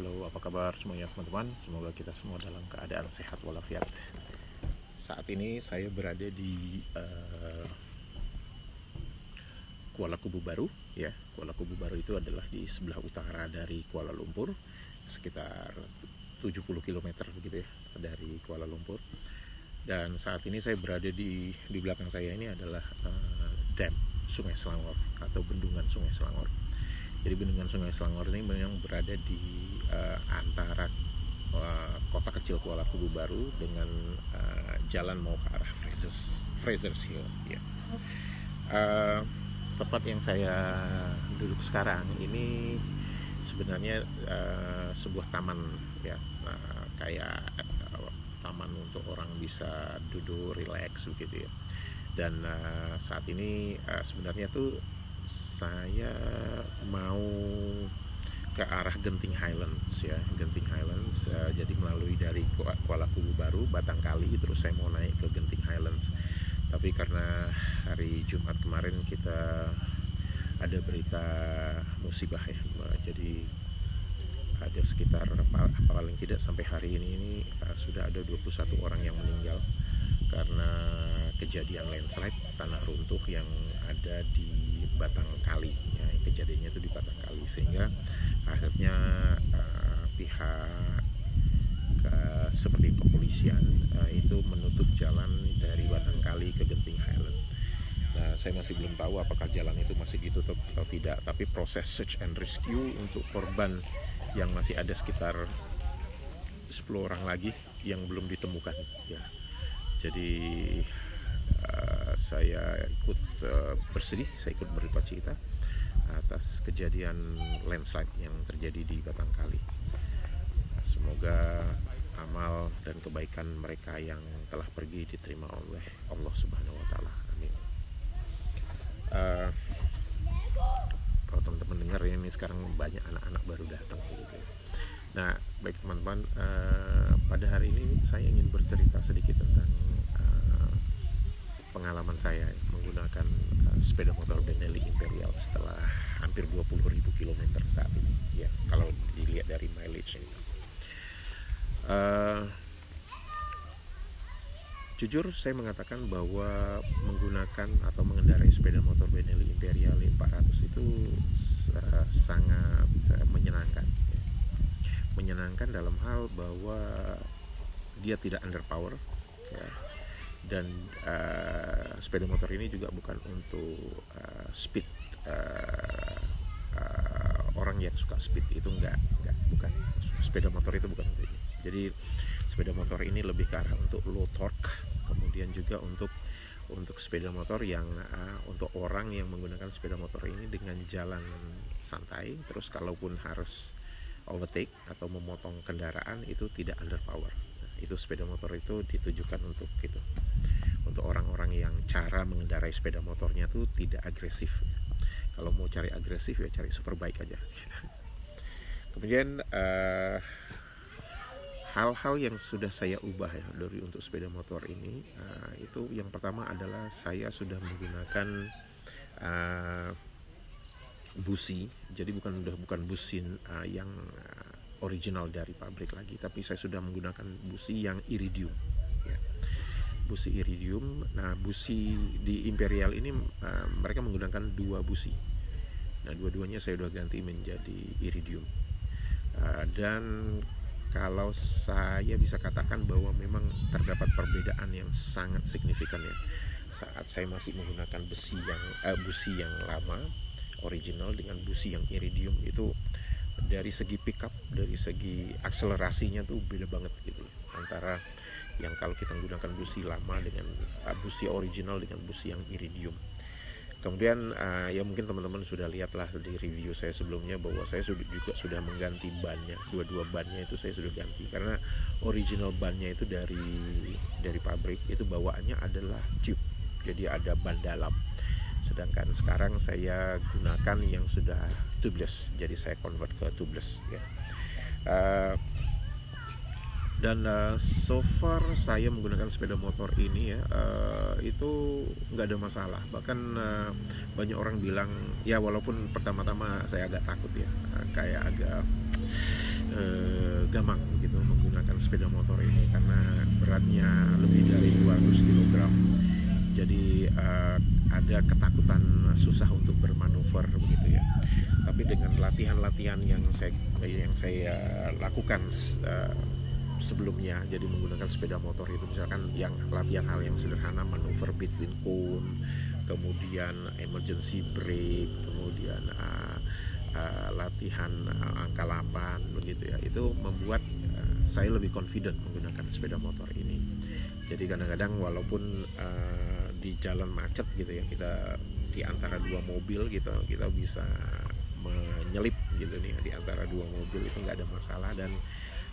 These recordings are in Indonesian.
Halo, apa kabar semuanya teman-teman? Semoga kita semua dalam keadaan sehat walafiat. Saat ini saya berada di Kuala Kubu Baru, ya. Kuala Kubu Baru itu adalah di sebelah utara dari Kuala Lumpur, sekitar 70 km begitu ya dari Kuala Lumpur. Dan saat ini saya berada di belakang saya ini adalah dam Sungai Selangor atau bendungan Sungai Selangor. Jadi bendungan Sungai Selangor ini memang berada di antara kota kecil Kuala Kubu Baru dengan jalan mau ke arah Fraser's Hill. Ya. Tempat yang saya duduk sekarang ini sebenarnya sebuah taman, ya, kayak taman untuk orang bisa duduk relax begitu ya. Dan saat ini sebenarnya tuh saya mau ke arah Genting Highlands, ya, Genting Highlands. Jadi melalui dari Kuala Kubu Baru, Batangkali, terus saya mau naik ke Genting Highlands. Tapi karena hari Jumat kemarin kita ada berita musibah ya, jadi ada sekitar paling tidak sampai hari ini sudah ada 21 orang yang meninggal karena kejadian landslide, tanah runtuh yang ada di Batangkali, ya, kejadiannya itu di Batangkali, sehingga akhirnya pihak seperti kepolisian itu menutup jalan dari Batangkali ke Genting Highland. Nah, saya masih belum tahu apakah jalan itu masih ditutup atau tidak, tapi proses search and rescue untuk korban yang masih ada sekitar 10 orang lagi yang belum ditemukan, ya. Jadi saya ikut bersedih, saya ikut berduka cita atas kejadian landslide yang terjadi di Batangkali. Semoga amal dan kebaikan mereka yang telah pergi diterima oleh Allah Subhanahu wa Ta'ala. Amin. Kalau teman-teman dengar ya, ini sekarang banyak anak-anak baru datang gitu. Nah, baik teman-teman, pada hari ini saya ingin bercerita sedikit tentang pengalaman saya menggunakan sepeda motor Benelli Imperial setelah hampir 20.000 km saat ini, ya, kalau dilihat dari mileage ini. Jujur saya mengatakan bahwa menggunakan atau mengendarai sepeda motor Benelli Imperial 400 itu sangat menyenangkan, ya. Menyenangkan dalam hal bahwa dia tidak underpower, ya. Dan sepeda motor ini juga bukan untuk speed, orang yang suka speed itu enggak, bukan. Sepeda motor itu bukan untuk ini. Jadi sepeda motor ini lebih ke arah untuk low torque, kemudian juga untuk sepeda motor yang untuk orang yang menggunakan sepeda motor ini dengan jalan santai, terus kalaupun harus overtake atau memotong kendaraan itu tidak underpower. Nah, itu sepeda motor itu ditujukan untuk gitu, untuk orang-orang yang cara mengendarai sepeda motornya tuh tidak agresif. Kalau mau cari agresif ya cari superbike aja. Kemudian hal-hal yang sudah saya ubah ya dari untuk sepeda motor ini, itu yang pertama adalah saya sudah menggunakan busi. Jadi bukan busi yang original dari pabrik lagi, tapi saya sudah menggunakan busi yang iridium, ya. Busi iridium. Nah, busi di Imperial ini mereka menggunakan 2 busi. Nah, dua-duanya saya sudah ganti menjadi iridium. Dan kalau saya bisa katakan bahwa memang terdapat perbedaan yang sangat signifikan ya saat saya masih menggunakan busi yang lama original dengan busi yang iridium. Itu dari segi pickup, dari segi akselerasinya tuh beda banget gitu antara yang kalau kita menggunakan busi lama dengan busi original dengan busi yang iridium. Kemudian ya mungkin teman-teman sudah lihatlah di review saya sebelumnya bahwa saya juga sudah mengganti bannya, dua bannya itu saya sudah ganti karena original bannya itu dari pabrik itu bawaannya adalah tube, jadi ada ban dalam. Sedangkan sekarang saya gunakan yang sudah tubeless, jadi saya convert ke tubeless, ya. Dan so far saya menggunakan sepeda motor ini ya, itu nggak ada masalah. Bahkan banyak orang bilang ya, walaupun pertama-tama saya agak takut ya, kayak agak sepeda motor ini karena beratnya lebih dari 200 kg. Jadi ada ketakutan susah untuk bermanuver begitu ya. Tapi dengan latihan-latihan yang saya lakukan sebelumnya, jadi menggunakan sepeda motor itu, misalkan yang latihan hal yang sederhana, manuver between cone, kemudian emergency brake, kemudian latihan angka 8 begitu ya, itu membuat saya lebih confident menggunakan sepeda motor ini. Jadi kadang-kadang walaupun di jalan macet gitu ya, kita di antara dua mobil gitu, kita bisa menyelip gitu nih di antara dua mobil, itu nggak ada masalah, dan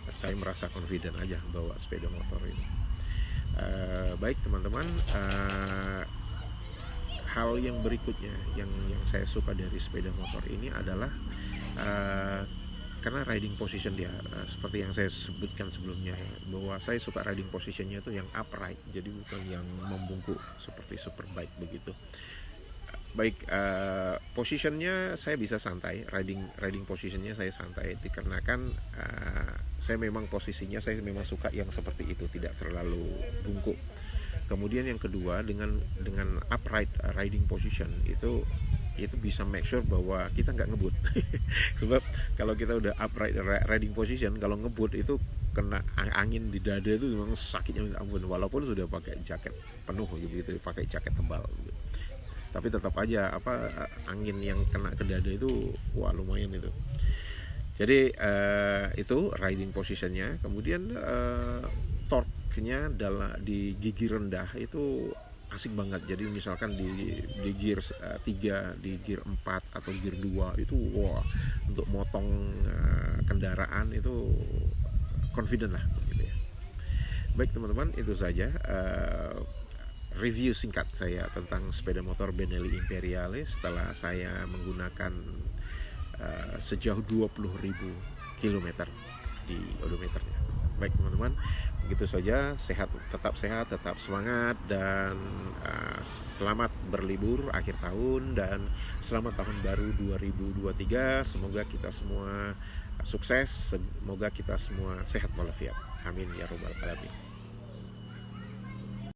saya merasa confident aja bawa sepeda motor ini. Baik teman-teman, hal yang berikutnya yang saya suka dari sepeda motor ini adalah karena riding position dia, seperti yang saya sebutkan sebelumnya ya, bahwa saya suka riding positionnya itu yang upright, jadi bukan yang membungkuk seperti superbike begitu. Baik, positionnya saya bisa santai, riding positionnya saya santai, dikarenakan saya memang posisinya saya memang suka yang seperti itu, tidak terlalu bungkuk. Kemudian yang kedua, dengan upright riding position itu bisa make sure bahwa kita nggak ngebut. Sebab kalau kita udah upright riding position, kalau ngebut itu kena angin di dada itu memang sakitnya minta ampun, walaupun sudah pakai jaket penuh gitu, pakai jaket tebal gitu. Tapi tetap aja angin yang kena ke dada itu wah lumayan itu. Jadi itu riding positionnya. Kemudian torque-nya di gigi rendah itu asik banget. Jadi misalkan di gear 3, di gear 4 atau gear 2 itu wah, untuk motong kendaraan itu confident lah gitu ya. Baik teman-teman, itu saja review singkat saya tentang sepeda motor Benelli Imperiale setelah saya menggunakan sejauh 20.000 km di odometernya. Baik teman-teman, begitu saja. Tetap sehat, tetap semangat, dan selamat berlibur akhir tahun, dan selamat tahun baru 2023. Semoga kita semua sukses, semoga kita semua sehat walafiat. Amin ya robbal alamin.